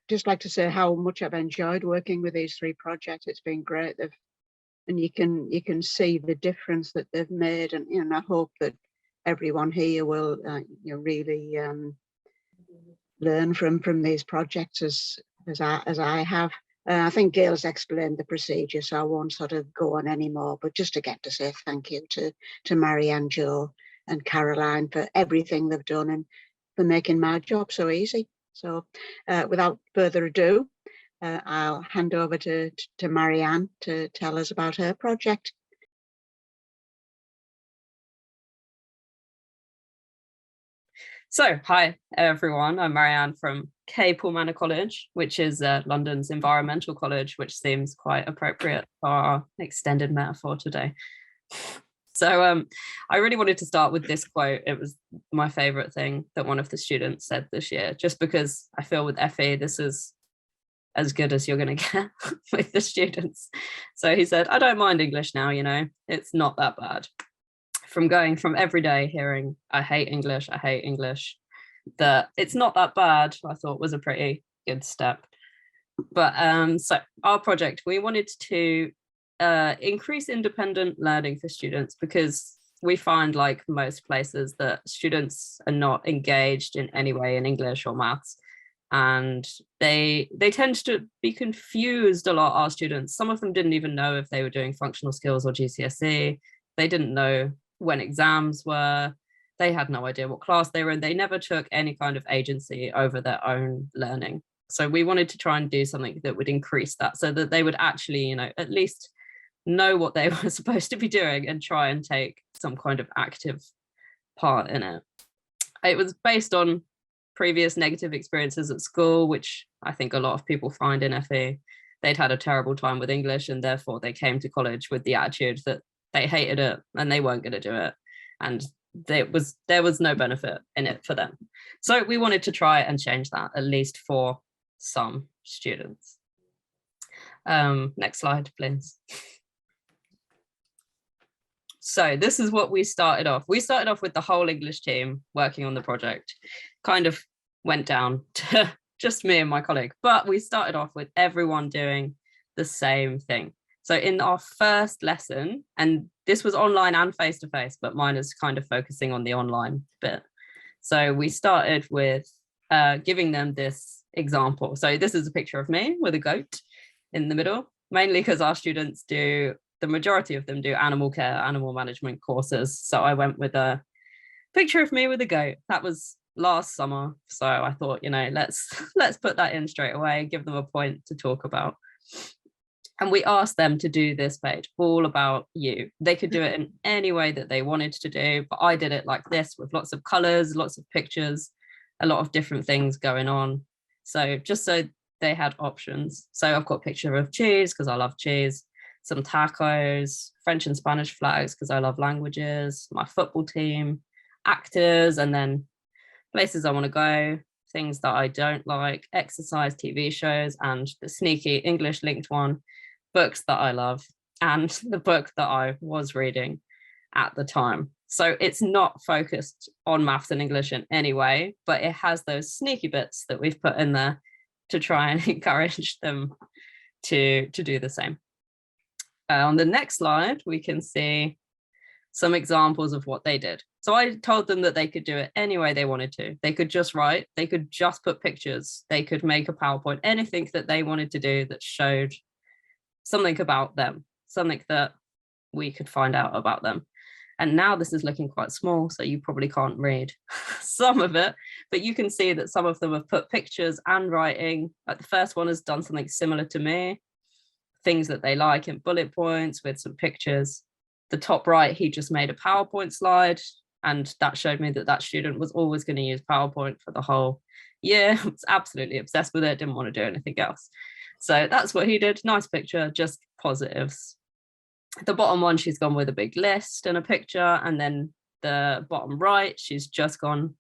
just like to say how much I've enjoyed working with these 3 projects. It's been great. And you can see the difference that they've made, and I hope that everyone here will really learn from these projects as I have. I think Gail's explained the procedure, so I won't sort of go on anymore, but just again to say thank you to Marianne, Jo and Caroline for everything they've done and for making my job so easy. So without further ado, I'll hand over to Marianne to tell us about her project. So, hi everyone, I'm Marianne from Capel Manor College, which is London's environmental college, which seems quite appropriate for our extended metaphor today. So I really wanted to start with this quote. It was my favourite thing that one of the students said this year, just because I feel with FE, this is as good as you're going to get with the students. So he said, I don't mind English now, it's not that bad. From going from every day hearing, I hate English, that it's not that bad, I thought was a pretty good step. But so our project, we wanted to increase independent learning for students, because we find, like most places, that students are not engaged in any way in English or maths, and they tend to be confused a lot, our students. Some of them didn't even know if they were doing functional skills or GCSE. They didn't know when exams were. They had no idea what class they were in. They never took any kind of agency over their own learning. So we wanted to try and do something that would increase that, so that they would actually, at least know what they were supposed to be doing and try and take some kind of active part in it. It was based on previous negative experiences at school, which I think a lot of people find in FE. They'd had a terrible time with English, and therefore they came to college with the attitude that they hated it and they weren't going to do it, and there was no benefit in it for them. So we wanted to try and change that, at least for some students. Next slide, please. So this is what we started off. We started off with the whole English team working on the project. Kind of went down to just me and my colleague, but we started off with everyone doing the same thing. So in our first lesson, and this was online and face-to-face, but mine is kind of focusing on the online bit. So we started with giving them this example. So this is a picture of me with a goat in the middle, mainly because our students the majority of them do animal care, animal management courses. So I went with a picture of me with a goat. That was last summer. So I thought, let's put that in straight away, give them a point to talk about. And we asked them to do this page all about you. They could do it in any way that they wanted to do, but I did it like this, with lots of colors, lots of pictures, a lot of different things going on. So just so they had options. So I've got a picture of cheese because I love cheese, some tacos, French and Spanish flags because I love languages, my football team, actors, and then places I want to go, things that I don't like, exercise, TV shows, and the sneaky English linked one, books that I love, and the book that I was reading at the time. So it's not focused on maths and English in any way, but it has those sneaky bits that we've put in there to try and encourage them to do the same. On the next slide, we can see some examples of what they did. So I told them that they could do it any way they wanted to. They could just write, they could just put pictures, they could make a PowerPoint, anything that they wanted to do that showed something about them, something that we could find out about them. And now this is looking quite small, so you probably can't read some of it, but you can see that some of them have put pictures and writing. Like the first one has done something similar to me, things that they like in bullet points with some pictures. The top right, he just made a PowerPoint slide, and that showed me that that student was always going to use PowerPoint for the whole year. Was absolutely obsessed with it, didn't want to do anything else. So that's what he did. Nice picture, just positives. The bottom one, she's gone with a big list and a picture, and then the bottom right, she's just gone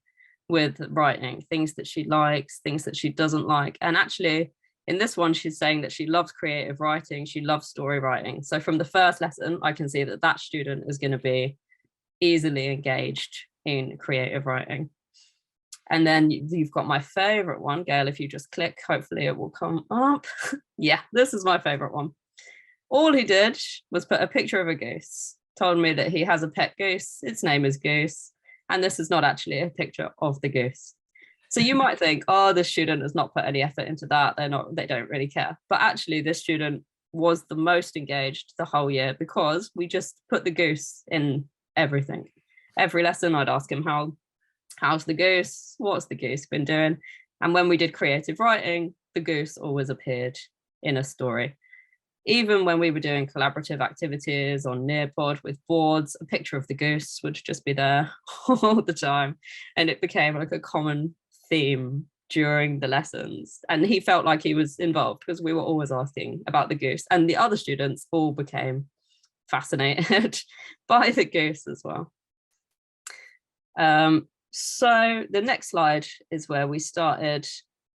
with writing things that she likes, things that she doesn't like. And actually in this one, she's saying that she loves creative writing, she loves story writing. So from the first lesson, I can see that that student is going to be easily engaged in creative writing. And then you've got my favorite one, Gail. If you just click, hopefully it will come up. Yeah, this is my favorite one. All he did was put a picture of a goose, told me that he has a pet goose. Its name is Goose. And this is not actually a picture of the goose. So you might think, oh, this student has not put any effort into that. They don't really care. But actually, this student was the most engaged the whole year because we just put the goose in everything. Every lesson, I'd ask him, how's the goose? What's the goose been doing? And when we did creative writing, the goose always appeared in a story. Even when we were doing collaborative activities on Nearpod with boards, a picture of the goose would just be there all the time. And it became like a common theme during the lessons. And he felt like he was involved because we were always asking about the goose. And the other students all became fascinated by the goose as well. So the next slide is where we started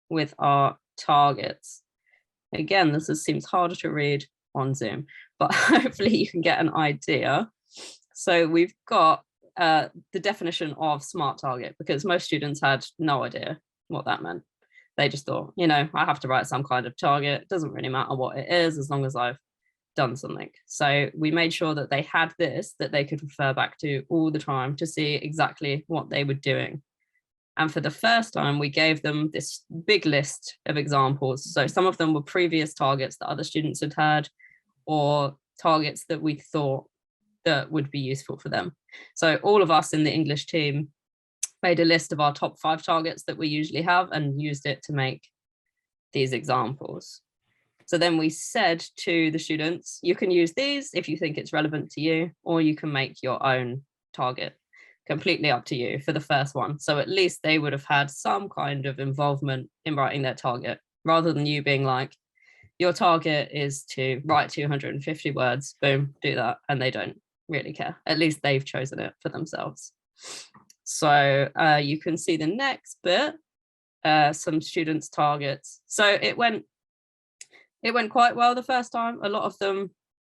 with our targets. Again, seems harder to read on Zoom, but hopefully you can get an idea. So we've got the definition of SMART target, because most students had no idea what that meant. They just thought, I have to write some kind of target. It doesn't really matter what it is as long as I've done something. So we made sure that they had this that they could refer back to all the time to see exactly what they were doing. And for the first time, we gave them this big list of examples. So some of them were previous targets that other students had had, or targets that we thought that would be useful for them. So all of us in the English team made a list of our top 5 targets that we usually have and used it to make these examples. So then we said to the students, you can use these if you think it's relevant to you, or you can make your own target. Completely up to you for the first one. So at least they would have had some kind of involvement in writing their target, rather than you being like, your target is to write 250 words, boom, do that. And they don't really care. At least they've chosen it for themselves. So you can see the next bit, some students' targets. So it went quite well the first time. A lot of them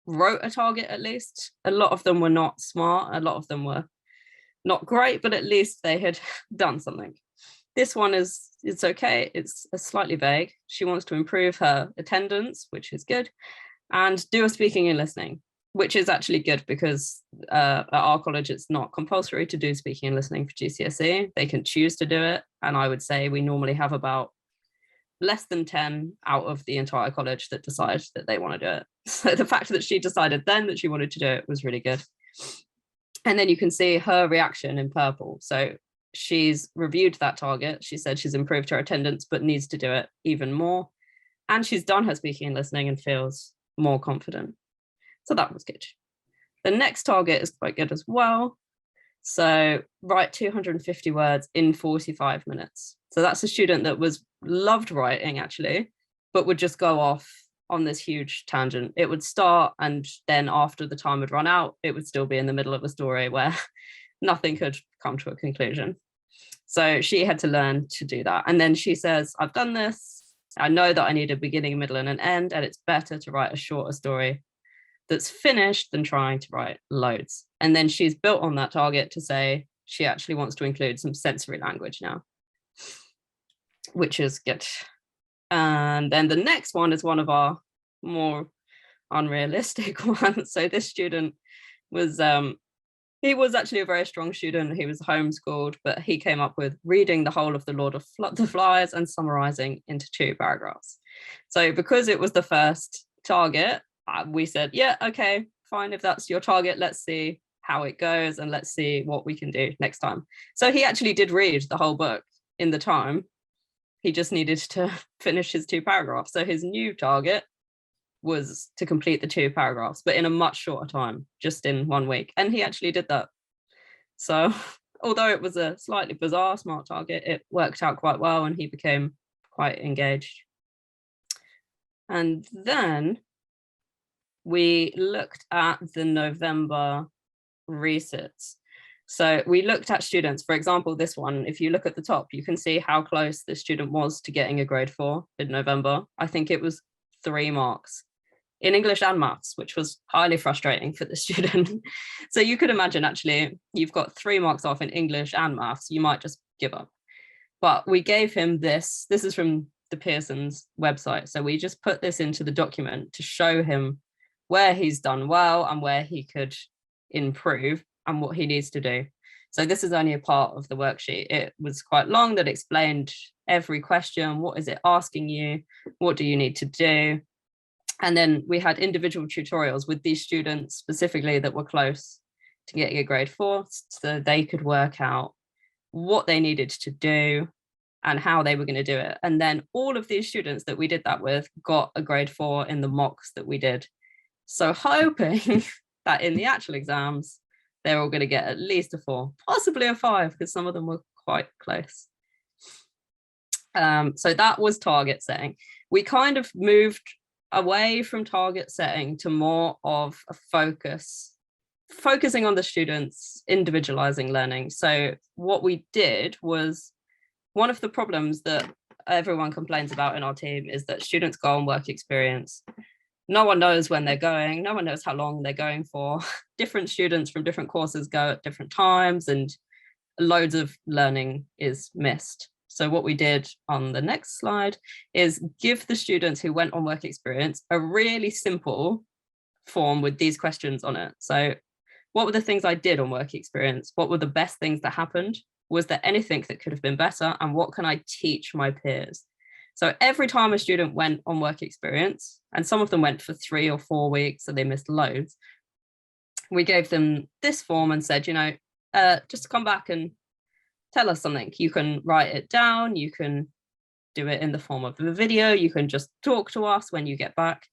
wrote a target at least. A lot of them were not smart. A lot of them were not great, but at least they had done something. This one it's okay. It's slightly vague. She wants to improve her attendance, which is good, and do a speaking and listening, which is actually good because at our college, it's not compulsory to do speaking and listening for GCSE. They can choose to do it. And I would say we normally have about less than 10 out of the entire college that decide that they want to do it. So the fact that she decided then that she wanted to do it was really good. And then you can see her reaction in purple. So she's reviewed that target. She said she's improved her attendance, but needs to do it even more. And she's done her speaking and listening and feels more confident. So that was good. The next target is quite good as well. So write 250 words in 45 minutes. So that's a student that loved writing actually, but would just go off on this huge tangent. It would start, and then after the time would run out, it would still be in the middle of a story where nothing could come to a conclusion. So she had to learn to do that. And then she says, I've done this. I know that I need a beginning, middle, and an end, and it's better to write a shorter story that's finished than trying to write loads. And then she's built on that target to say she actually wants to include some sensory language now, which is good. And then the next one is one of our more unrealistic ones. So this student was, he was actually a very strong student. He was homeschooled, but he came up with reading the whole of The Lord of the Flies and summarizing into 2 paragraphs. So because it was the first target, we said, yeah, okay, fine. If that's your target, let's see how it goes and let's see what we can do next time. So he actually did read the whole book in the time. He just needed to finish his 2 paragraphs. So his new target was to complete the 2 paragraphs, but in a much shorter time, just in 1 week. And he actually did that. So although it was a slightly bizarre SMART target, it worked out quite well and he became quite engaged. And then we looked at the November resits. So we looked at students, for example, this one, if you look at the top, you can see how close the student was to getting a grade 4 in November. I think it was 3 marks in English and maths, which was highly frustrating for the student. So you could imagine, actually, you've got 3 marks off in English and maths, you might just give up. But we gave him this is from the Pearson's website. So we just put this into the document to show him where he's done well and where he could improve and what he needs to do. So this is only a part of the worksheet. It was quite long, that explained every question. What is it asking you? What do you need to do? And then we had individual tutorials with these students specifically that were close to getting a grade 4, so they could work out what they needed to do and how they were going to do it. And then all of these students that we did that with got a grade 4 in the mocks that we did. So hoping that in the actual exams, they're all going to get at least a 4, possibly a 5, because some of them were quite close. So that was target setting. We kind of moved away from target setting to more of a focusing on the students, individualizing learning. So what we did was, one of the problems that everyone complains about in our team is that students go on work experience. No one knows when they're going, no one knows how long they're going for. Different students from different courses go at different times, and loads of learning is missed. So what we did on the next slide is give the students who went on work experience a really simple form with these questions on it. So what were the things I did on work experience? What were the best things that happened? Was there anything that could have been better? And what can I teach my peers? So every time a student went on work experience, and some of them went for 3 or 4 weeks, so they missed loads, we gave them this form and said, just come back and tell us something. You can write it down, you can do it in the form of a video, you can just talk to us when you get back.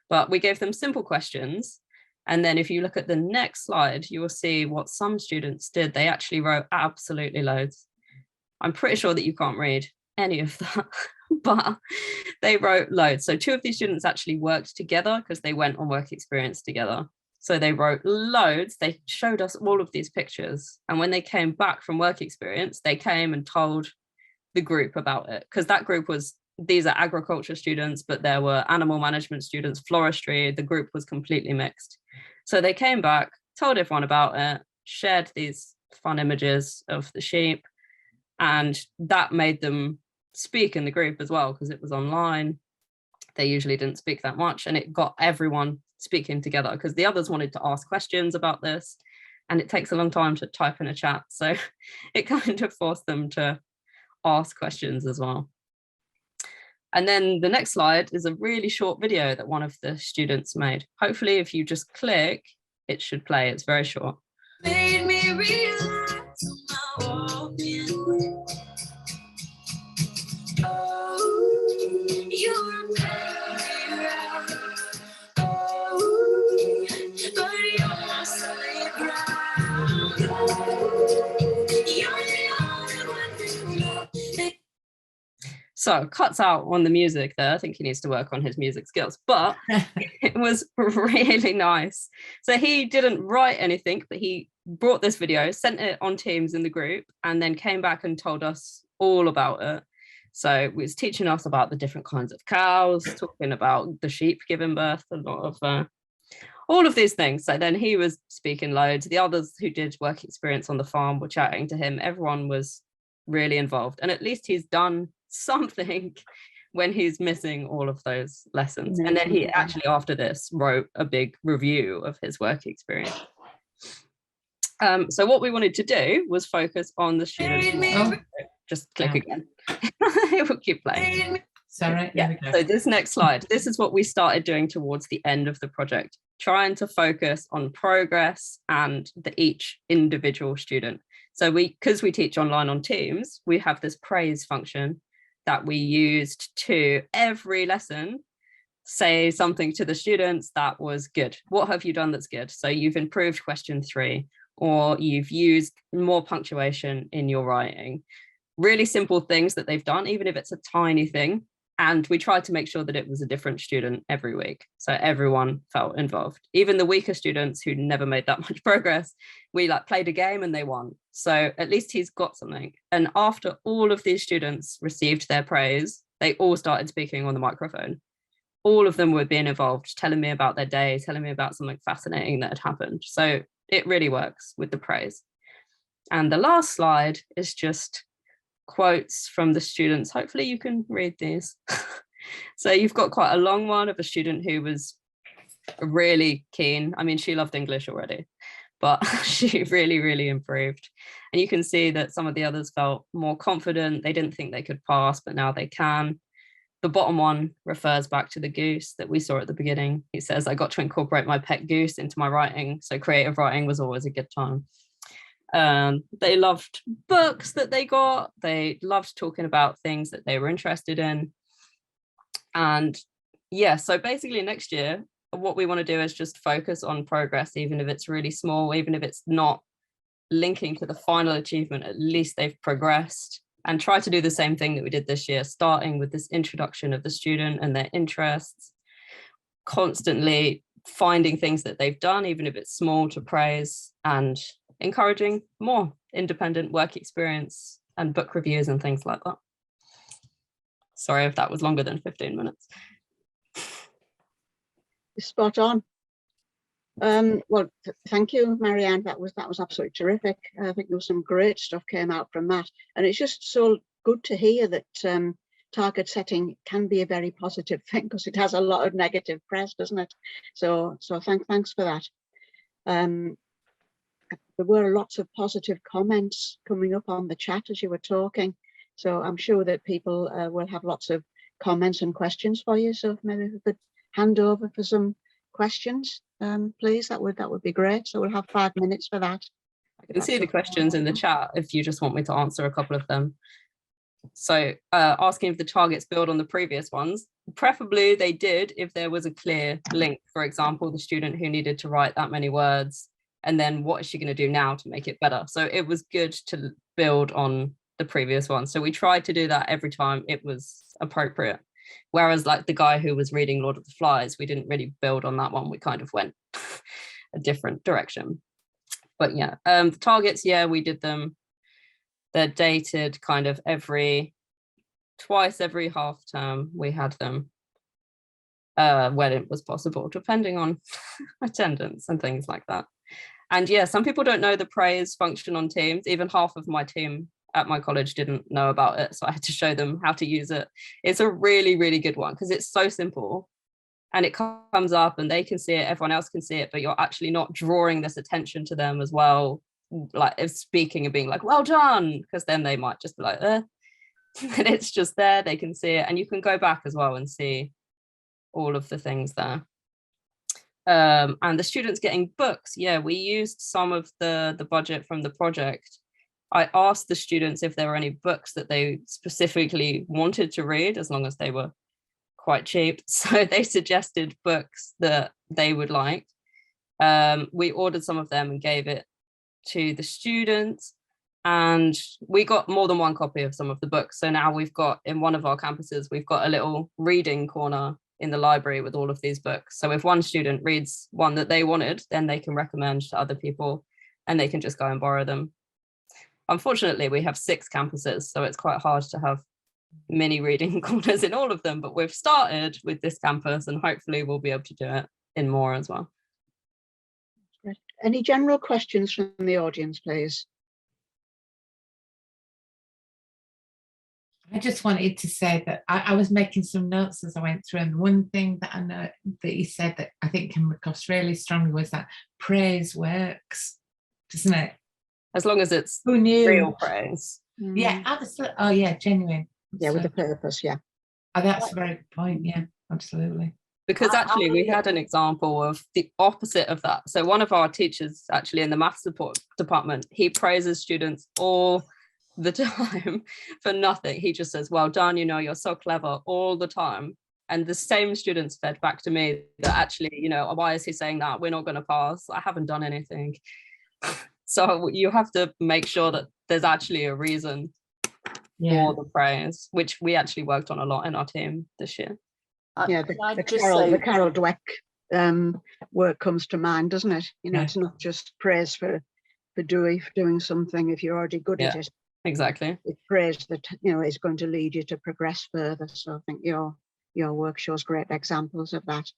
But we gave them simple questions. And then if you look at the next slide, you will see what some students did. They actually wrote absolutely loads. I'm pretty sure that you can't read any of that, but they wrote loads. So 2 of these students actually worked together because they went on work experience together. So they wrote loads. They showed us all of these pictures. And when they came back from work experience, they came and told the group about it, because that group was, these are agriculture students, but there were animal management students, floristry. The group was completely mixed. So they came back, told everyone about it, shared these fun images of the sheep, and that made them speak in the group as well, because it was online. They usually didn't speak that much, and it got everyone speaking together, because the others wanted to ask questions about this, and it takes a long time to type in a chat. So it kind of forced them to ask questions as well. And then the next slide is a really short video that one of the students made. Hopefully, if you just click, it should play. It's very short. Made me relax on my walking. Oh, you're right. Oh, but you're solid ground. You're the only one who knows. So cuts out on the music there. I think he needs to work on his music skills, but it was really nice. So he didn't write anything, but he brought this video, sent it on Teams in the group, and then came back and told us all about it. So he was teaching us about the different kinds of cows, talking about the sheep giving birth, a lot of all of these things. So then he was speaking loads. The others who did work experience on the farm were chatting to him. Everyone was really involved, and at least he's done something when he's missing all of those lessons. And then he actually, after this, wrote a big review of his work experience. So what we wanted to do was focus on the students. Oh, just click again. It will keep playing. Sorry. Yeah. So this next slide, this is what we started doing towards the end of the project, trying to focus on progress and each individual student. So because we teach online on Teams, we have this praise function that we used to every lesson say something to the students that was good. What have you done that's good? So you've improved question 3, or you've used more punctuation in your writing. Really simple things that they've done, even if it's a tiny thing. And we tried to make sure that it was a different student every week, so everyone felt involved. Even the weaker students who never made that much progress, we played a game and they won. So at least he's got something. And after all of these students received their praise, they all started speaking on the microphone. All of them were being involved, telling me about their day, telling me about something fascinating that had happened. So it really works with the praise. And the last slide is just quotes from the students. Hopefully you can read these. So you've got quite a long one of a student who was really keen. I mean, she loved English already, but she really, really improved. And you can see that some of the others felt more confident. They didn't think they could pass, but now they can. The bottom one refers back to the goose that we saw at the beginning. He says, I got to incorporate my pet goose into my writing, so creative writing was always a good time. They loved books that they got. They loved talking about things that they were interested in. And yeah, so basically next year, what we want to do is just focus on progress, even if it's really small, even if it's not linking to the final achievement, at least they've progressed, and try to do the same thing that we did this year, starting with this introduction of the student and their interests, constantly finding things that they've done, even if it's small, to praise, and encouraging more independent work experience and book reviews and things like that. Sorry if that was longer than 15 minutes. Spot on. Well, thank you, Marianne. That was absolutely terrific. I think there was some great stuff came out from that, and it's just so good to hear that target setting can be a very positive thing, because it has a lot of negative press, doesn't it? So thanks for that. There were lots of positive comments coming up on the chat as you were talking, so I'm sure that people will have lots of comments and questions for you. So maybe we could hand over for some questions, please. That would be great. So we'll have 5 minutes for that. You can see the questions in the chat if you just want me to answer a couple of them. So asking if the targets build on the previous ones, preferably they did if there was a clear link. For example, the student who needed to write that many words, and then what is she going to do now to make it better? So it was good to build on the previous one. So we tried to do that every time it was appropriate. Whereas like the guy who was reading Lord of the Flies, we didn't really build on that one. We kind of went a different direction. But yeah, the targets, yeah, we did them. They're dated kind of twice every half term. We had them when it was possible, depending on attendance and things like that. And yeah, some people don't know the praise function on Teams. Even half of my team at my college didn't know about it, so I had to show them how to use it. It's a really, really good one because it's so simple, and it comes up and they can see it, everyone else can see it, but you're actually not drawing this attention to them as well, like if speaking and being like, well done, because then they might just be like, and it's just there, they can see it, and you can go back as well and see all of the things there. And the students getting books, yeah, we used some of the budget from the project. I asked the students if there were any books that they specifically wanted to read, as long as they were quite cheap. So they suggested books that they would like. We ordered some of them and gave it to the students, and we got more than one copy of some of the books. So now we've got, in one of our campuses, we've got a little reading corner in the library with all of these books. So if one student reads one that they wanted, then they can recommend to other people and they can just go and borrow them. Unfortunately, we have 6 campuses, so it's quite hard to have mini reading corners in all of them, but we've started with this campus and hopefully we'll be able to do it in more as well. Any general questions from the audience, please? I just wanted to say that I was making some notes as I went through, and one thing that I know that you said that I think came across really strongly was that praise works, doesn't it? As long as it's Who knew? Real praise. Yeah, absolutely. Oh yeah, genuine. Yeah, So, with a purpose, yeah. oh, that's a very good point. Yeah, absolutely. Because actually we had an example of the opposite of that. So one of our teachers actually in the maths support department, he praises students all the time for nothing. He just says, well done, you know, you're so clever, all the time. And the same students fed back to me that actually, you know, why is he saying that? We're not going to pass. I haven't done anything. So you have to make sure that there's actually a reason for the praise, which we actually worked on a lot in our team this year. Yeah, the Carol Dweck work comes to mind, doesn't it? You know, it's not just praise for doing something if you're already good at it. Exactly. It's praise that, you know, is going to lead you to progress further. So I think your work shows great examples of that.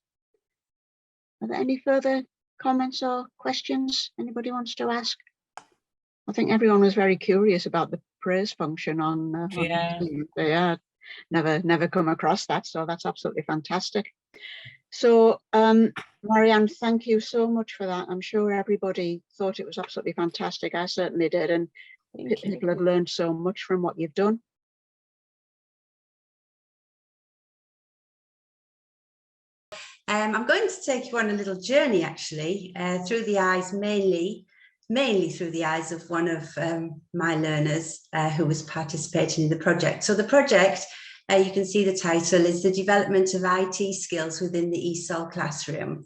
Are there any further comments or questions anybody wants to ask? I think everyone was very curious about the praise function on Yeah. yeah, never come across that, so that's absolutely fantastic. So Marianne, thank you so much for that. I'm sure everybody thought it was absolutely fantastic. I certainly did, and people have learned so much from what you've done. I'm going to take you on a little journey, actually, through the eyes, mainly through the eyes of one of my learners who was participating in the project. So the project, you can see the title, is the development of IT skills within the Esol classroom.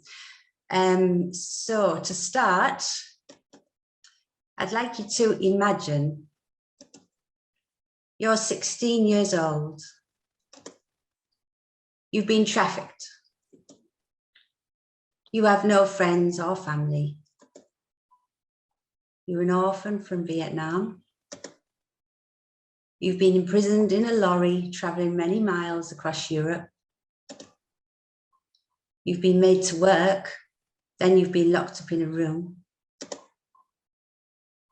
So to start, I'd like you to imagine you're 16 years old. You've been trafficked. You have no friends or family. You're an orphan from Vietnam. You've been imprisoned in a lorry traveling many miles across Europe. You've been made to work, then you've been locked up in a room.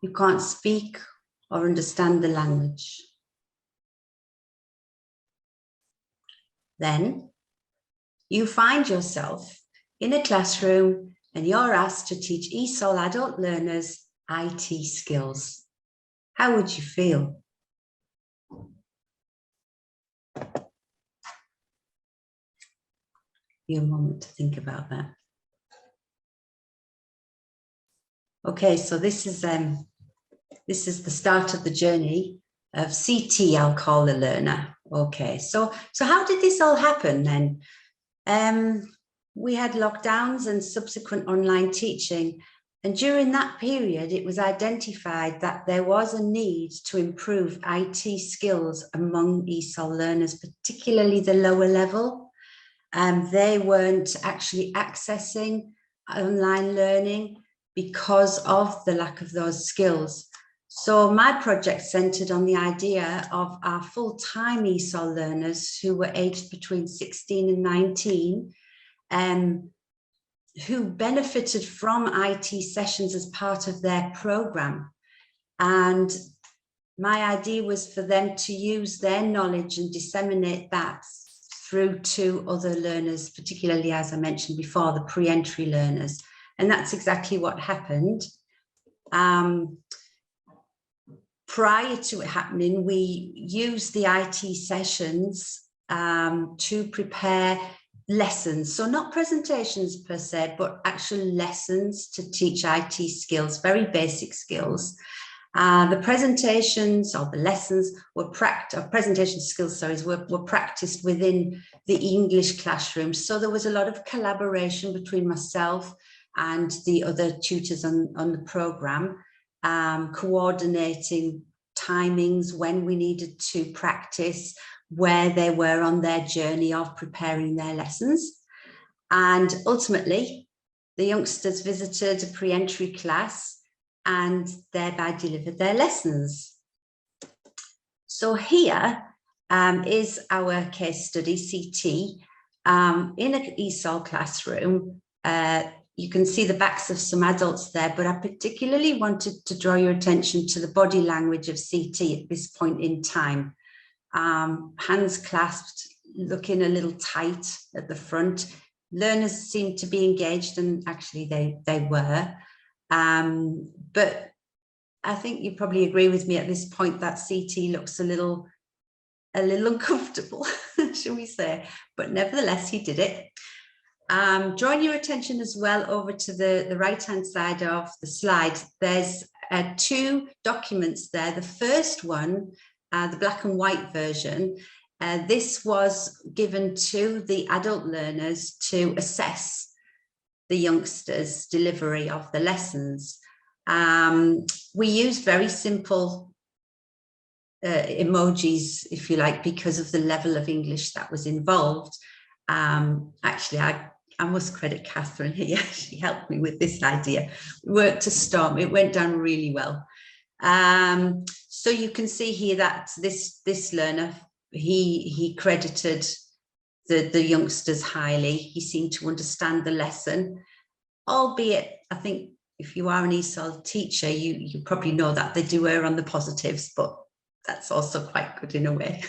You can't speak or understand the language. Then you find yourself in a classroom and you're asked to teach Esol adult learners IT skills. How would you feel? You a moment to think about that. Okay, so this is the start of the journey of CT, I'll call the learner. Okay, so how did this all happen then? We had lockdowns and subsequent online teaching. And during that period, it was identified that there was a need to improve IT skills among ESOL learners, particularly the lower level. They weren't actually accessing online learning because of the lack of those skills. So my project centered on the idea of our full-time ESOL learners who were aged between 16 and 19, who benefited from IT sessions as part of their program. And my idea was for them to use their knowledge and disseminate that through to other learners, particularly, as I mentioned before, the pre-entry learners. And that's exactly what happened. Prior to it happening, we used the IT sessions to prepare lessons. So not presentations per se, but actual lessons to teach IT skills, very basic skills. The presentations or the lessons were presentation skills, sorry, were practiced within the English classroom. So there was a lot of collaboration between myself and the other tutors on the program, coordinating timings when we needed to practice, where they were on their journey of preparing their lessons. And ultimately, the youngsters visited a pre-entry class and thereby delivered their lessons. So here is our case study, CT, in an ESOL classroom. You can see the backs of some adults there, but I particularly wanted to draw your attention to the body language of CT at this point in time. Hands clasped, looking a little tight at the front. Learners seemed to be engaged, and actually they were. But I think you probably agree with me at this point that CT looks a little uncomfortable, shall we say, but nevertheless he did it. Drawing your attention as well over to the right-hand side of the slide, there's two documents there. The first one, the black and white version, this was given to the adult learners to assess the youngsters' delivery of the lessons. We used very simple emojis, if you like, because of the level of English that was involved. Actually, I must credit Catherine here. She helped me with this idea. We worked a storm. It went down really well. So you can see here that this learner, he credited the youngsters highly. He seemed to understand the lesson, albeit I think if you are an ESOL teacher, you probably know that they do err on the positives, but that's also quite good in a way.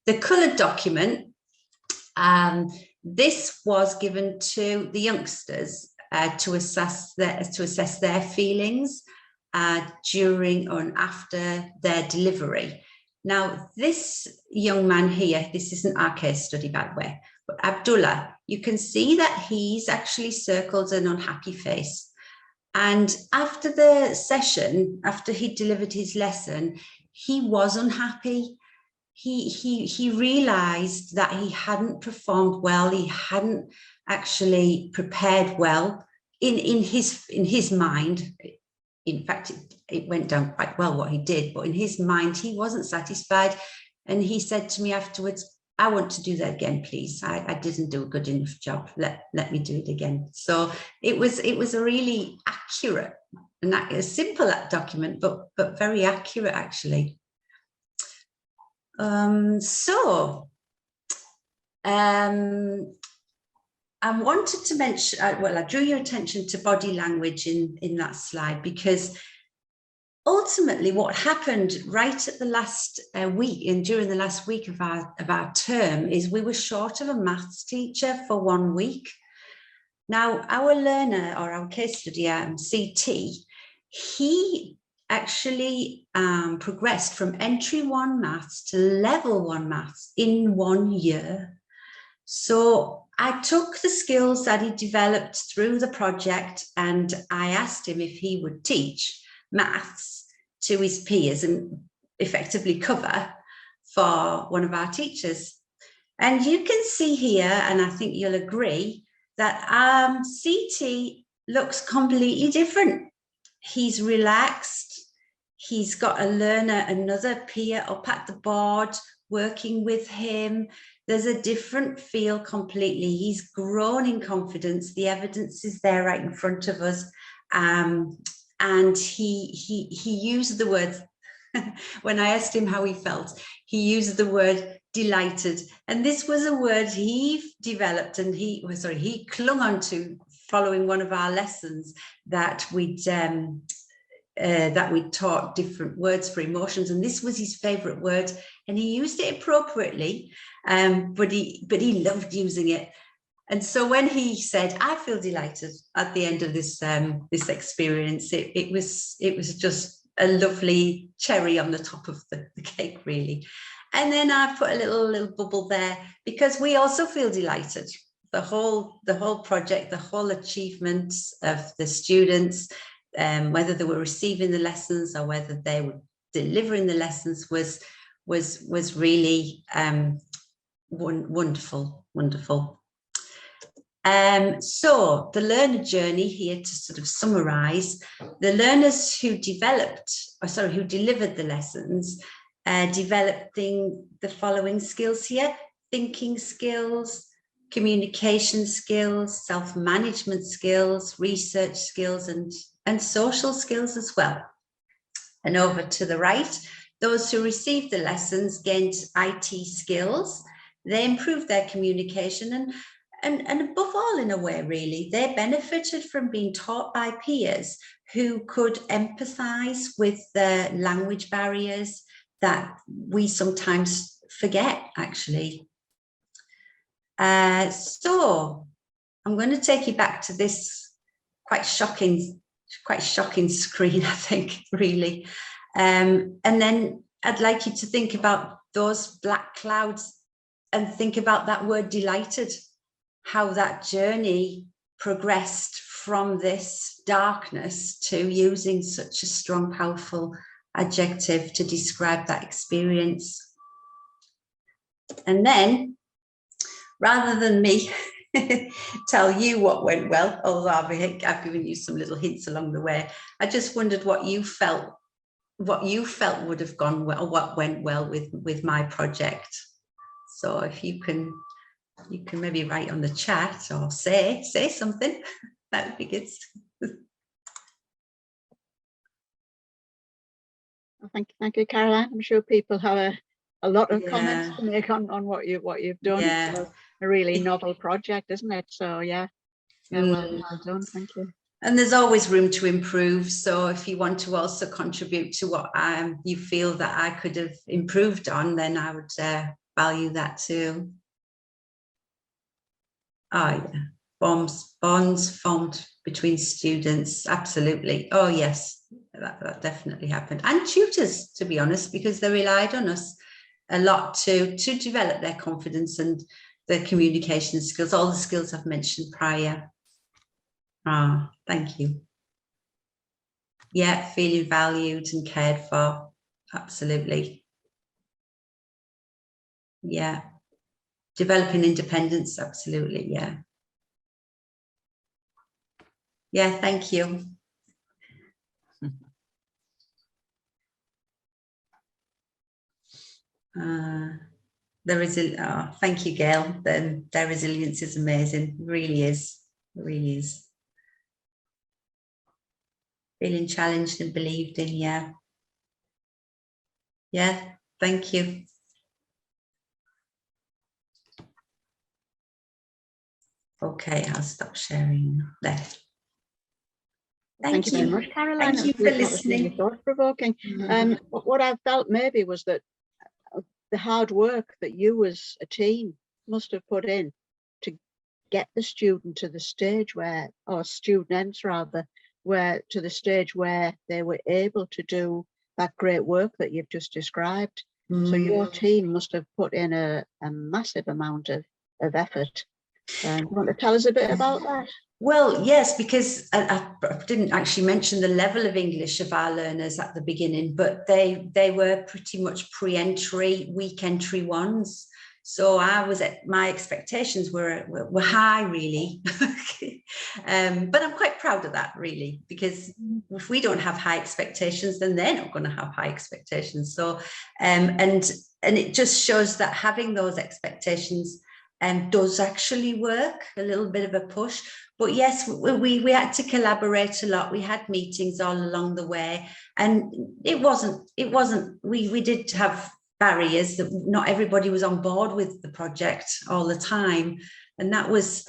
The coloured document, this was given to the youngsters to assess their feelings during or after their delivery. Now, this young man here, this isn't our case study, by the way, but Abdullah, you can see that he's actually circled an unhappy face. And after the session, after he delivered his lesson, he was unhappy. He realized that he hadn't performed well. He hadn't actually prepared well in his mind. In fact, it went down quite well what he did, but in his mind, he wasn't satisfied. And he said to me afterwards, I want to do that again, please. I didn't do a good enough job. Let me do it again. So it was a really accurate and a simple document, but very accurate actually. I wanted to mention, well, I drew your attention to body language in that slide, because ultimately what happened right at the last week and during the last week of our term is we were short of a maths teacher for 1 week. Now, our learner, or our case study, CT, he actually progressed from entry 1 maths to level 1 maths in 1 year. So I took the skills that he developed through the project and I asked him if he would teach maths to his peers and effectively cover for one of our teachers. And you can see here, and I think you'll agree, that CT looks completely different. He's relaxed. He's got a learner, another peer up at the board working with him. There's a different feel completely. He's grown in confidence. The evidence is there right in front of us. And he used the word, when I asked him how he felt, he used the word delighted. And this was a word he developed and he clung on to following one of our lessons that we'd taught different words for emotions. And this was his favorite word and he used it appropriately, but he loved using it. And so when he said, I feel delighted at the end of this this experience, it was just a lovely cherry on the top of the cake, really. And then I put a little bubble there because we also feel delighted. The whole project, the whole achievements of the students, whether they were receiving the lessons or whether they were delivering the lessons was really wonderful. So the learner journey here, to sort of summarize, the learners who delivered the lessons developing the following skills here: thinking skills, communication skills, self-management skills, research skills, and social skills as well. And over to the right, those who received the lessons gained IT skills. They improved their communication and above all, in a way, really, they benefited from being taught by peers who could empathise with the language barriers that we sometimes forget, actually. So I'm going to take you back to this quite shocking screen, I think, really. And then I'd like you to think about those black clouds and think about that word delighted, how that journey progressed from this darkness to using such a strong, powerful adjective to describe that experience. And then, rather than me tell you what went well, although I've given you some little hints along the way, I just wondered what you felt would have gone well, what went well with my project. So if you can maybe write on the chat or say something, that would be good. Thank you, Caroline. I'm sure people have a lot of comments to make on what you've done. Yeah. So a really novel project, isn't it? So yeah, well done. Thank you. And there's always room to improve. So if you want to also contribute to what you feel that I could have improved on, then I would value that too. Oh yeah, bonds formed between students, absolutely. Oh yes, that definitely happened. And tutors, to be honest, because they relied on us a lot to develop their confidence and their communication skills, all the skills I've mentioned prior. Ah, thank you. Yeah, feeling valued and cared for, absolutely. Yeah. Developing independence, absolutely, yeah. Yeah, thank you. Thank you, Gail. Their resilience is amazing, really is, really is. Feeling challenged and believed in, yeah. Yeah, thank you. Okay, I'll stop sharing there. Thank you very much, Caroline. Thank you for listening. Really thought-provoking. What I felt maybe was that the hard work that you as a team must have put in to get the student to the stage where, or students rather, to the stage where they were able to do that great work that you've just described. So your team must have put in a massive amount of effort. You want to tell us a bit about that? Well, yes, because I didn't actually mention the level of English of our learners at the beginning, but they were pretty much pre-entry, week entry ones. So my expectations were high, really. But I'm quite proud of that, really, because if we don't have high expectations, then they're not going to have high expectations. So, and it just shows that having those expectations does actually work, a little bit of a push. But yes, we had to collaborate a lot. We had meetings all along the way, and we did have barriers that not everybody was on board with the project all the time, and that was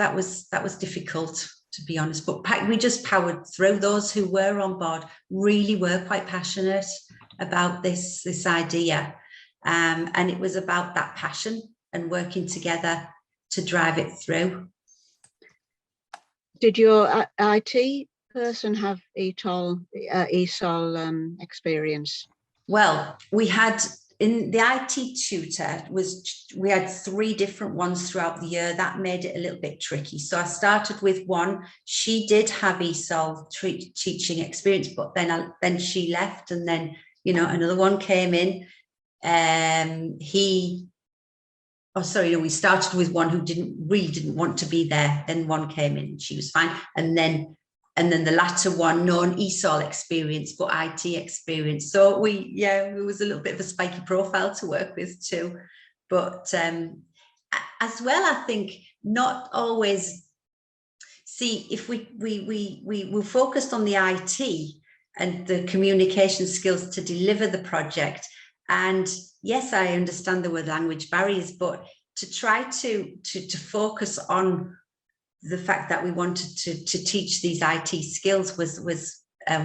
difficult, to be honest. But we just powered through. Those who were on board really were quite passionate about this idea, and it was about that passion and working together to drive it through. Did your IT person have Esol experience? Well, we had in the IT tutor we had 3 different ones throughout the year. That made it a little bit tricky. So I started with one. She did have Esol teaching experience, but then she left, and then another one came in. We started with one who really didn't want to be there. Then one came in, she was fine. And then the latter one, non-Esol experience, but IT experience. So it was a little bit of a spiky profile to work with too. But as well, I think not always, see, if we focused on the IT and the communication skills to deliver the project. And yes, I understand there were language barriers, but to try to focus on the fact that we wanted to teach these IT skills was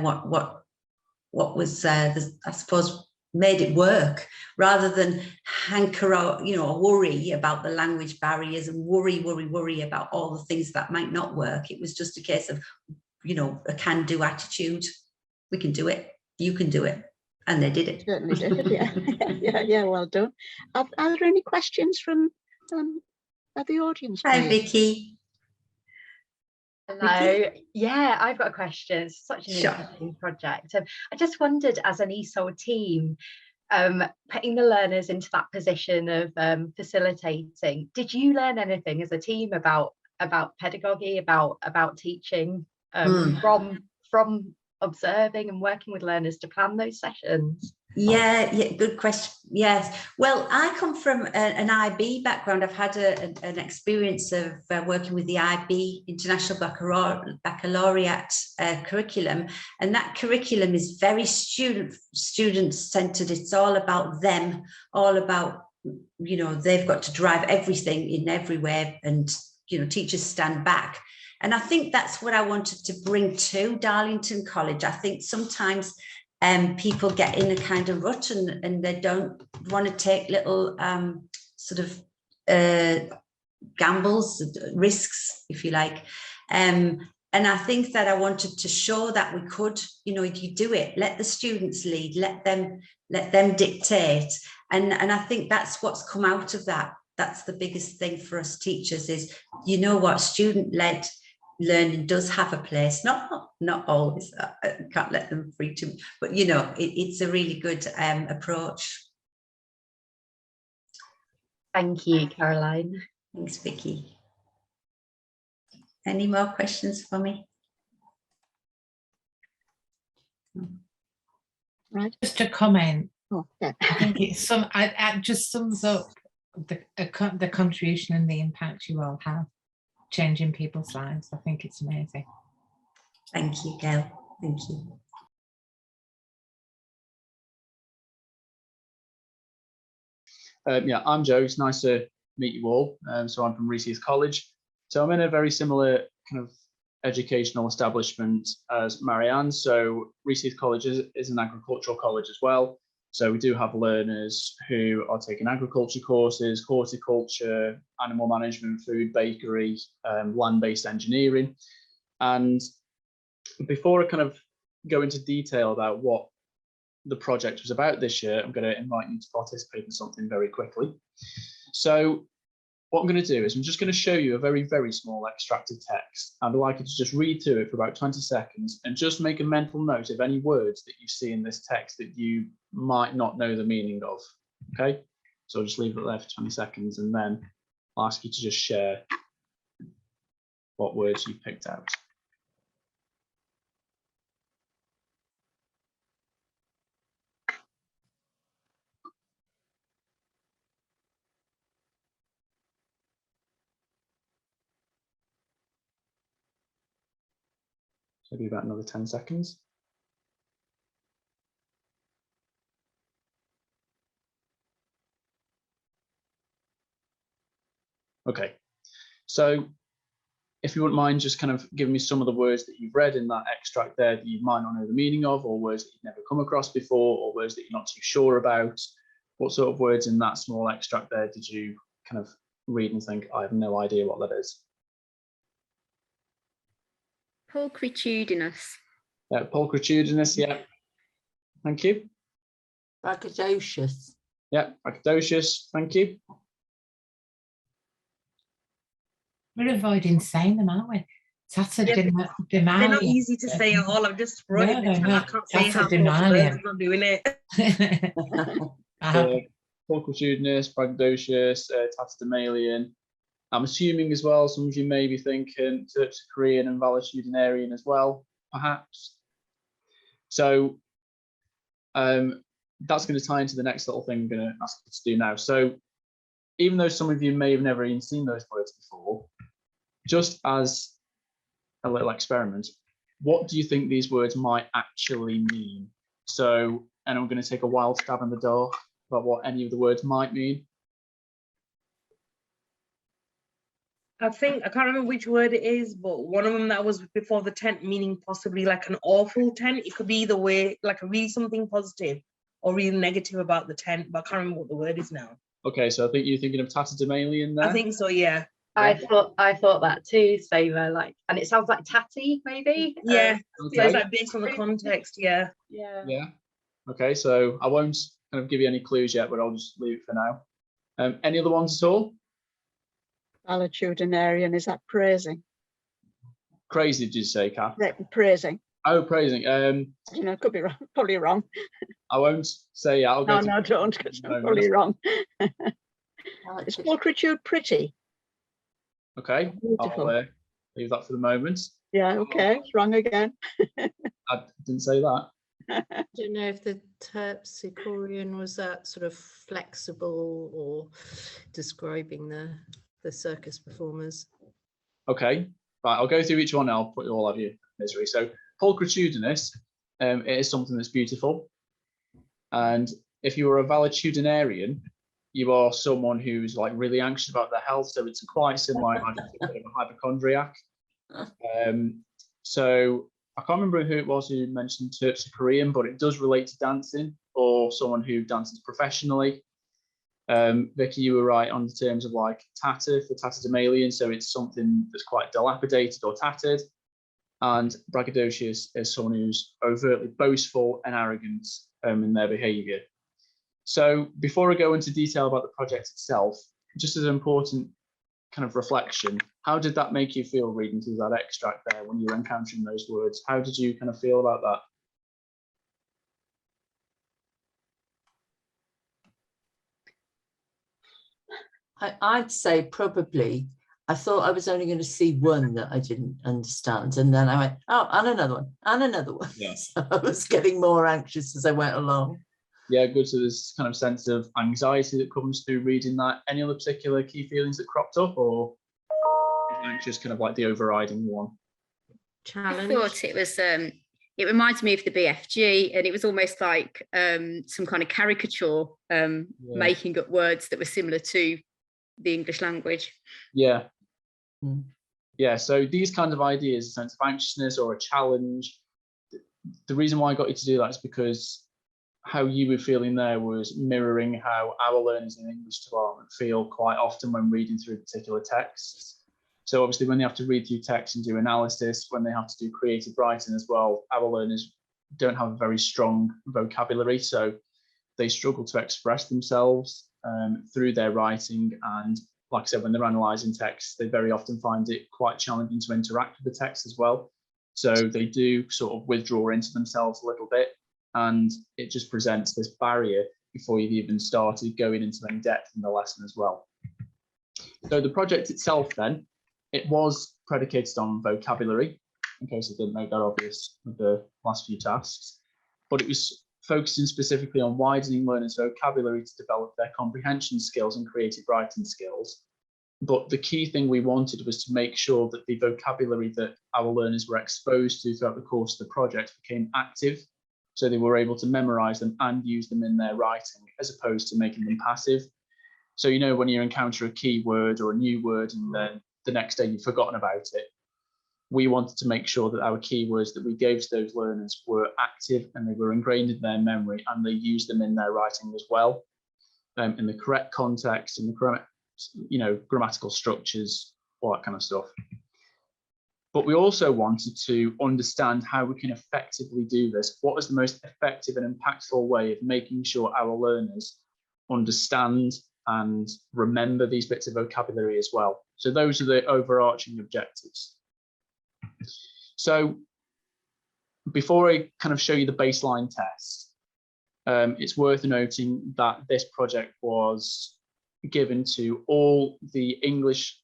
what was I suppose made it work, rather than hanker out, worry about the language barriers and worry about all the things that might not work. It was just a case of a can-do attitude. We can do it. You can do it. And they did it. Certainly did, yeah. yeah, well done. Are there any questions from the audience? Hi, please? Vicky. Hello. Yeah, I've got a question. It's such an interesting project. I just wondered, as an Esol team, putting the learners into that position of facilitating, did you learn anything as a team about pedagogy, about teaching from observing and working with learners to plan those sessions? Yeah, good question. Yes, well, I come from an IB background. I've had an experience of working with the IB International Baccalaureate curriculum, and that curriculum is very student-centered. It's all about them, all about, they've got to drive everything in every way, and teachers stand back. And I think that's what I wanted to bring to Darlington College. I think sometimes people get in a kind of rut and they don't want to take little sort of gambles, risks, if you like. And I think that I wanted to show that we could, you know, if you do it, let the students lead, let them dictate. And I think that's what's come out of that. That's the biggest thing for us teachers is, you know what, student-led learning does have a place. Not always, can't let them free too much, but you know, it's a really good approach. Thank you, Caroline. Thanks, Vicky. Any more questions for me? Right. Just a comment. Oh, yeah. I think it's it just sums up the contribution and the impact you all have changing people's lives. I think it's amazing. Thank you, Gail. Thank you. Yeah, I'm Joe. It's nice to meet you all. So I'm from Reese's College. So I'm in a very similar kind of educational establishment as Marianne. So Reese's College is an agricultural college as well. So we do have learners who are taking agriculture courses, horticulture, animal management, food, bakery, land-based engineering. And before I kind of go into detail about what the project was about this year, I'm going to invite you to participate in something very quickly. So what I'm going to do is I'm just going to show you a very, very small extract of text. I'd like you to just read through it for about 20 seconds and just make a mental note of any words that you see in this text that you might not know the meaning of. Okay, so I'll just leave it there for 20 seconds and then I'll ask you to just share what words you picked out. So give about another 10 seconds. Okay, so if you wouldn't mind just kind of giving me some of the words that you've read in that extract there that you might not know the meaning of, or words that you've never come across before, or words that you're not too sure about. What sort of words in that small extract there did you kind of read and think, I have no idea what that is? Pulchritudinous. Pulchritudinous, yeah. Thank you. Braggadocious. Yeah, braggadocious, thank you. We're avoiding saying them, aren't we? They're not easy to say at all. I'm just writing it down. I can't say how I'm not doing it. Pulchritudinous, braggadocious, tatterdemalion. I'm assuming as well, some of you may be thinking Terpsichorean and valetudinarian as well, perhaps. So that's going to tie into the next little thing I'm going to ask you to do now. So even though some of you may have never even seen those words before, just as a little experiment, what do you think these words might actually mean? So, and I'm going to take a wild stab in the dark about what any of the words might mean. I can't remember which word it is, but one of them that was before the tent, meaning possibly like an awful tent. It could be either way, like a really something positive or really negative about the tent, but I can't remember what the word is now. Okay, so I think you're thinking of tatterdemalion there. I think so, yeah. I thought that too, Saver, like, and it sounds like tatty, maybe. Yeah, Okay. so it's like based on the context, yeah. Yeah. Okay, so I won't kind of give you any clues yet, but I'll just leave it for now. Any other ones at all? Valetudinarian, is that praising? Crazy, did you say, Kath? Praising. Oh, praising. You know, could be wrong, probably wrong. I won't say. I'll go. No, don't, because I'm probably wrong. Is pulchritude pretty? Okay, Beautiful. I'll leave that for the moment. Yeah, okay, it's wrong again. I didn't say that. I don't know if the Terpsichorean was that sort of flexible or describing the circus performers. Okay, right, I'll go through each one and I'll put you all out of your misery. So pulchritudinous, it is something that's beautiful. And if you were a valetudinarian, you are someone who's like really anxious about their health. So it's quite similar, I imagine, to a bit of a hypochondriac. So I can't remember who it was who mentioned Terpsichorean, but it does relate to dancing or someone who dances professionally. Vicky, you were right on the terms of like tatter for tatterdemalion, so it's something that's quite dilapidated or tattered. And braggadocious is someone who's overtly boastful and arrogant in their behaviour. So before I go into detail about the project itself, just as an important kind of reflection, how did that make you feel reading through that extract there when you were encountering those words? How did you kind of feel about that? I'd say probably I thought I was only going to see one that I didn't understand, and then I went, oh, and another one, and another one. Yeah. So I was getting more anxious as I went along. Yeah, good. So there's kind of sense of anxiety that comes through reading that. Any other particular key feelings that cropped up, or is anxious kind of like the overriding one? I thought it was it reminds me of the BFG, and it was almost like some kind of caricature, making up words that were similar to the English language. Yeah. Yeah, so these kinds of ideas, a sense of anxiousness or a challenge, the reason why I got you to do that is because how you were feeling there was mirroring how our learners in the English department feel quite often when reading through particular texts. So obviously when they have to read through text and do analysis, when they have to do creative writing as well, our learners don't have a very strong vocabulary, so they struggle to express themselves through their writing. And like I said, when they're analysing text, they very often find it quite challenging to interact with the text as well. So they do sort of withdraw into themselves a little bit, and it just presents this barrier before you've even started going into any depth in the lesson as well. So the project itself then, it was predicated on vocabulary, in case I didn't make that obvious with the last few tasks, but it was focusing specifically on widening learners' vocabulary to develop their comprehension skills and creative writing skills. But the key thing we wanted was to make sure that the vocabulary that our learners were exposed to throughout the course of the project became active, so they were able to memorize them and use them in their writing, as opposed to making them passive. So, you know, when you encounter a key word or a new word and then the next day you've forgotten about it, we wanted to make sure that our keywords that we gave to those learners were active and they were ingrained in their memory, and they used them in their writing as well, in the correct context, in the correct, you know, grammatical structures, all that kind of stuff. But we also wanted to understand how we can effectively do this. What is the most effective and impactful way of making sure our learners understand and remember these bits of vocabulary as well? So those are the overarching objectives. So before I kind of show you the baseline test, it's worth noting that this project was given to all the English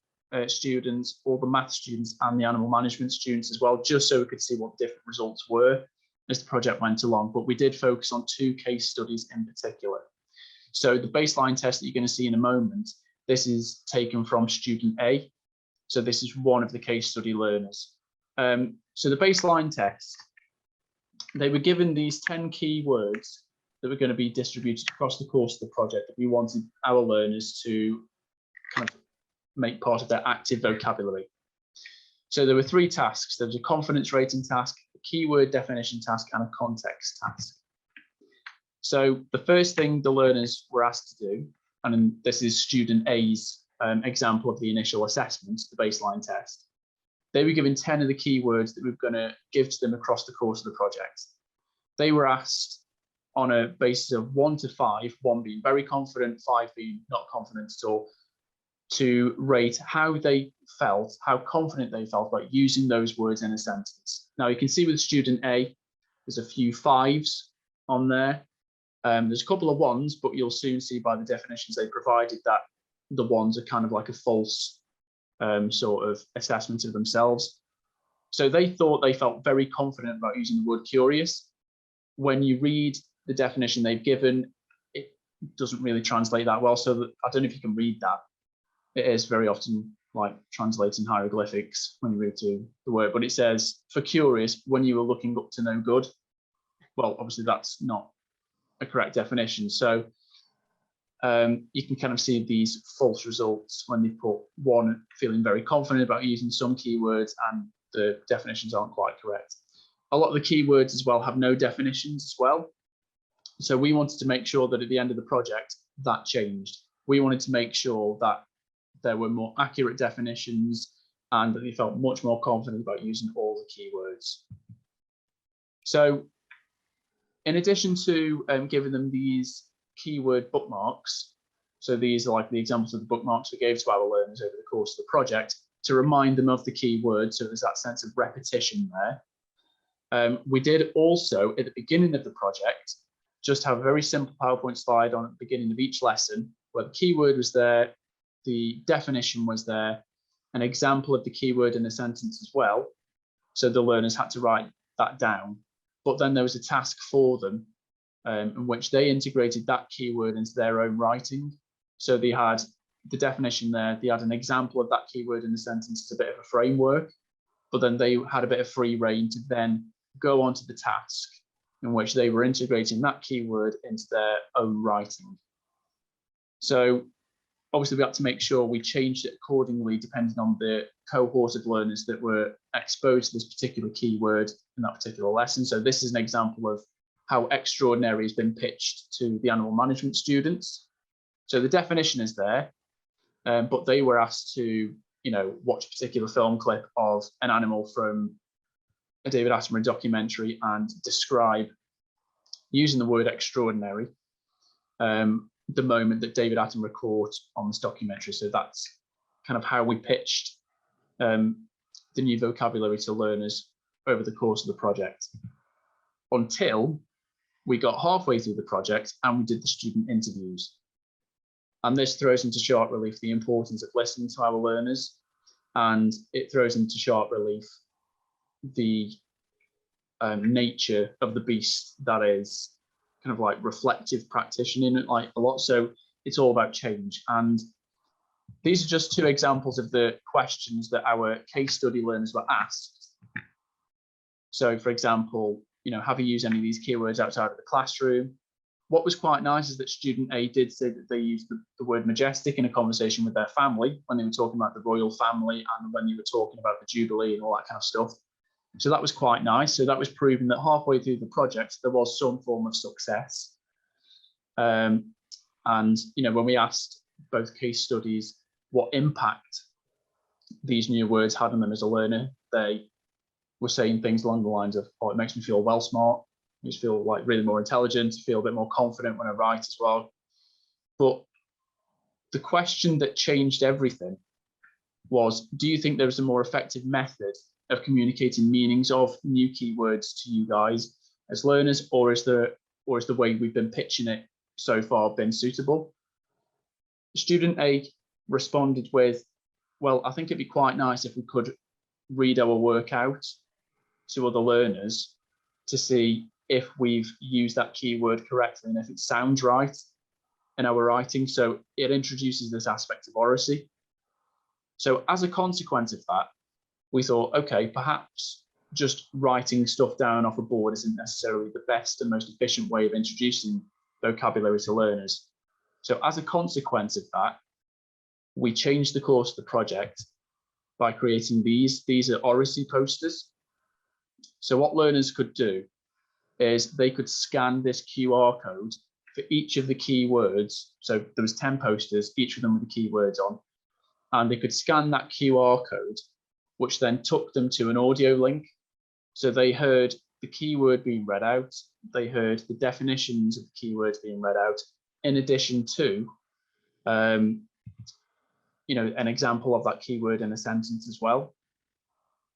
students, all the math students and the animal management students as well, just so we could see what different results were as the project went along. But we did focus on 2 case studies in particular. So the baseline test that you're going to see in a moment, this is taken from student A. So this is one of the case study learners. So the baseline test, they were given these 10 key words that were going to be distributed across the course of the project that we wanted our learners to kind of make part of their active vocabulary. So there were 3 tasks. There was a confidence rating task, a keyword definition task, and a context task. So the first thing the learners were asked to do, and this is student A's example of the initial assessment, the baseline test, they were given 10 of the keywords that we were going to give to them across the course of the project. They were asked on a basis of 1 to 5, 1 being very confident, 5 being not confident at all, to rate how they felt, how confident they felt about using those words in a sentence. Now you can see with student A, there's a few 5s on there. There's a couple of 1s, but you'll soon see by the definitions they provided that the 1s are kind of like a false sort of assessment of themselves. So they thought they felt very confident about using the word curious. When you read the definition they've given, it doesn't really translate that well. So I don't know if you can read that. It is very often like translating hieroglyphics when you read through the word, but it says, for curious, when you were looking up to no good. Well, obviously that's not a correct definition. So you can kind of see these false results when they put one feeling very confident about using some keywords and the definitions aren't quite correct. A lot of the keywords as well have no definitions as well. So we wanted to make sure that at the end of the project that changed. We wanted to make sure that there were more accurate definitions and that they felt much more confident about using all the keywords. So in addition to giving them these keyword bookmarks, so these are like the examples of the bookmarks we gave to our learners over the course of the project to remind them of the keywords, so there's that sense of repetition there. We did also at the beginning of the project just have a very simple PowerPoint slide on at the beginning of each lesson where the keyword was there, the definition was there, an example of the keyword in a sentence as well. So the learners had to write that down, but then there was a task for them in which they integrated that keyword into their own writing. So they had the definition there, they had an example of that keyword in the sentence as a bit of a framework, but then they had a bit of free rein to then go on to the task in which they were integrating that keyword into their own writing. So obviously we had to make sure we changed it accordingly depending on the cohort of learners that were exposed to this particular keyword in that particular lesson. So this is an example of how extraordinary has been pitched to the animal management students. So the definition is there, but they were asked to, watch a particular film clip of an animal from a David Attenborough documentary and describe, using the word extraordinary, the moment that David Attenborough caught on this documentary. So that's kind of how we pitched the new vocabulary to learners over the course of the project, until we got halfway through the project and we did the student interviews. And this throws into sharp relief the importance of listening to our learners, and it throws into sharp relief the nature of the beast that is kind of like reflective practitioning like a lot. So it's all about change. And these are just two examples of the questions that our case study learners were asked. So for example, have you used any of these keywords outside of the classroom? What was quite nice is that student A did say that they used the word majestic in a conversation with their family when they were talking about the royal family and when they were talking about the Jubilee and all that kind of stuff. So that was quite nice. So that was proving that halfway through the project, there was some form of success. And, when we asked both case studies what impact these new words had on them as a learner, they were saying things along the lines of, it makes me feel well smart, makes me feel like really more intelligent, feel a bit more confident when I write as well. But the question that changed everything was, do you think there was a more effective method of communicating meanings of new keywords to you guys as learners, or is the way we've been pitching it so far been suitable? Student A responded with, well, I think it'd be quite nice if we could read our work out to other learners to see if we've used that keyword correctly and if it sounds right in our writing. So it introduces this aspect of oracy. So as a consequence of that, we thought, okay, perhaps just writing stuff down off a board isn't necessarily the best and most efficient way of introducing vocabulary to learners. So as a consequence of that, we changed the course of the project by creating these. These are oracy posters. So what learners could do is they could scan this QR code for each of the keywords. So there was 10 posters, each of them with the keywords on, and they could scan that QR code, which then took them to an audio link. So they heard the keyword being read out, they heard the definitions of the keywords being read out, in addition to an example of that keyword in a sentence as well.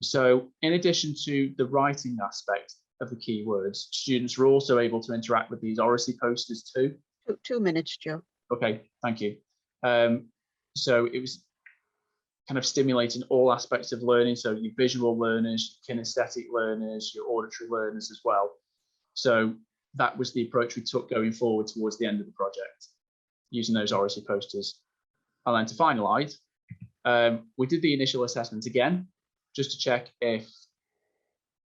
So in addition to the writing aspect of the keywords, students were also able to interact with these oracy posters too. 2 minutes, Joe. Okay, thank you. So it was kind of stimulating all aspects of learning. So your visual learners, kinesthetic learners, your auditory learners as well. So that was the approach we took going forward towards the end of the project, using those oracy posters. And then to finalize, we did the initial assessment again, just to check if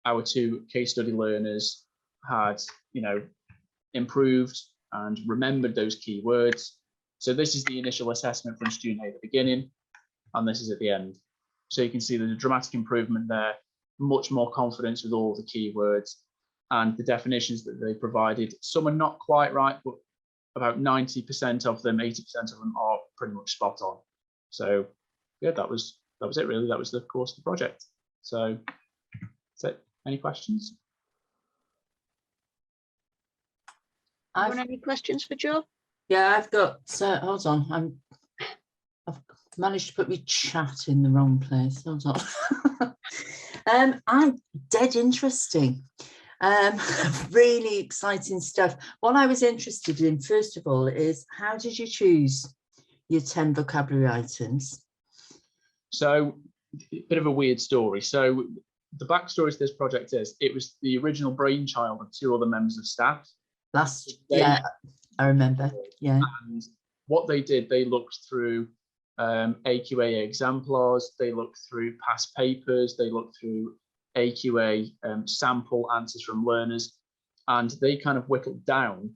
our 2 case study learners had, improved and remembered those keywords. So this is the initial assessment from student A at the beginning, and this is at the end. So you can see there's a dramatic improvement there, much more confidence with all the keywords and the definitions that they provided. Some are not quite right, but about 90% of them, 80% of them are pretty much spot on. So yeah, that was it really. That was the course of the project. So that's it. Any questions? Any questions for Joe? Yeah, I've got, hold on, I've managed to put my chat in the wrong place. Hold on. I'm dead interesting. Really exciting stuff. What I was interested in, first of all, is how did you choose your 10 vocabulary items? So a bit of a weird story. So the backstory to this project is it was the original brainchild of 2 other members of staff. Yeah, I remember. Yeah. And what they did, they looked through AQA exemplars, they looked through past papers, they looked through AQA sample answers from learners, and they kind of whittled down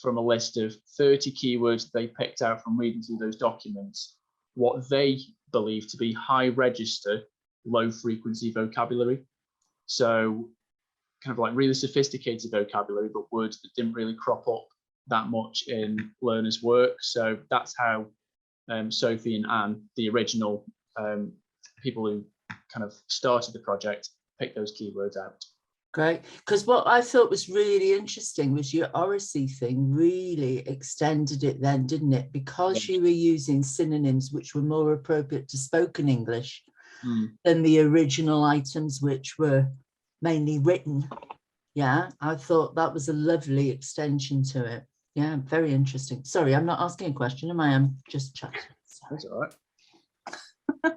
from a list of 30 keywords they picked out from reading through those documents, what they believe to be high register, low frequency vocabulary. So kind of like really sophisticated vocabulary, but words that didn't really crop up that much in learners' work. So that's how Sophie and Anne, the original people who kind of started the project, picked those keywords out. Great, because what I thought was really interesting was your oracy thing really extended it then, didn't it? Because you were using synonyms which were more appropriate to spoken English than the original items, which were mainly written. Yeah, I thought that was a lovely extension to it. Yeah, very interesting. Sorry, I'm not asking a question, am I? I'm just chatting. That's all right.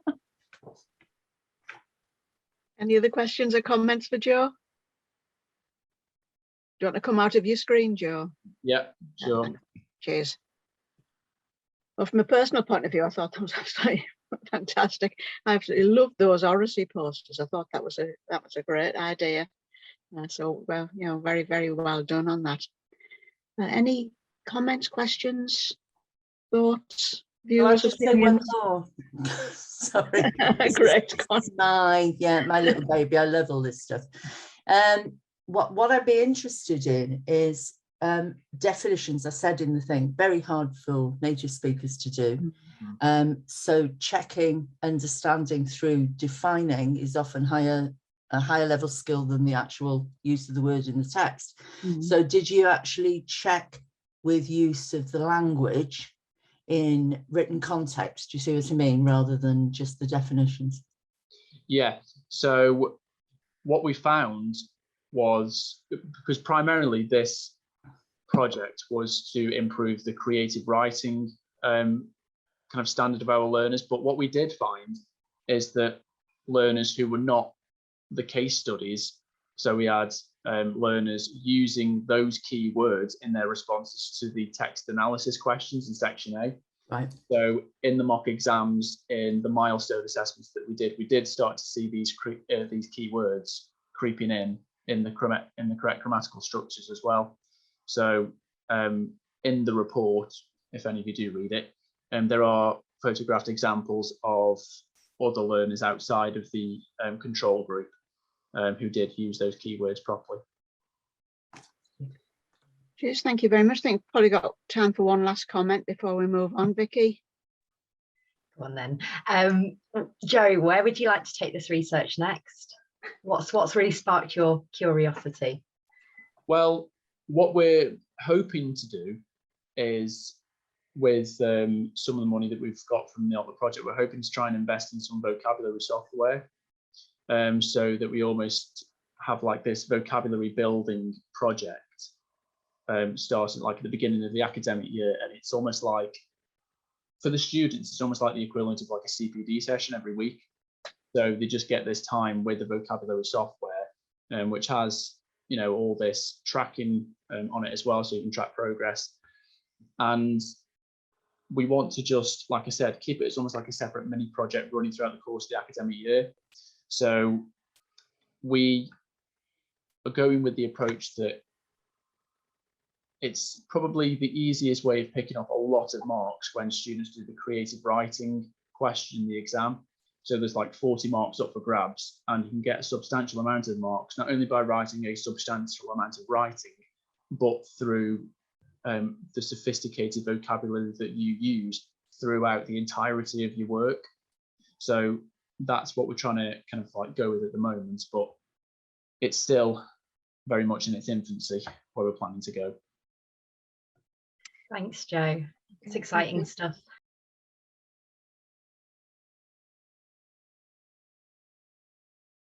Any other questions or comments for Joe? Do you want to come out of your screen, Joe? Yeah, sure. Cheers. Well, from a personal point of view, I thought that was absolutely fantastic. I absolutely loved those oracy posters. I thought that was a great idea. So, well, you know, very, very well done on that. Any comments, questions, thoughts, views, opinions? Sorry. Great. My little baby. I love all this stuff. What I'd be interested in is definitions. I said in the thing, very hard for native speakers to do. So checking, understanding through defining is often a higher level skill than the actual use of the word in the text. So did you actually check with use of the language in written context? Do you see what I mean, rather than just the definitions? Yeah, so what we found was, because primarily this project was to improve the creative writing kind of standard of our learners, but what we did find is that learners who were not the case studies, so we had learners using those key words in their responses to the text analysis questions in section A. Right. So in the mock exams, in the milestone assessments that we did start to see these key words creeping in the correct grammatical structures as well. So in the report, if any of you do read it, there are photographed examples of other learners outside of the control group who did use those keywords properly. Cheers, thank you very much. I think we've probably got time for one last comment before we move on. Vicky? Go on then. Joe, where would you like to take this research next? What's really sparked your curiosity? Well, what we're hoping to do is, with some of the money that we've got from the OTLA project, we're hoping to try and invest in some vocabulary software, so that we almost have like this vocabulary building project starting like at the beginning of the academic year, and it's almost like, for the students, it's almost like the equivalent of like a CPD session every week. So they just get this time with the vocabulary software, which has, you know, all this tracking on it as well, so you can track progress. And we want to just, like I said, keep it as almost like a separate mini project running throughout the course of the academic year. So we are going with the approach that it's probably the easiest way of picking up a lot of marks when students do the creative writing question in the exam. So there's like 40 marks up for grabs, and you can get a substantial amount of marks, not only by writing a substantial amount of writing, but through the sophisticated vocabulary that you use throughout the entirety of your work. So that's what we're trying to kind of like go with at the moment, but it's still very much in its infancy where we're planning to go. Thanks, Joe. It's exciting stuff.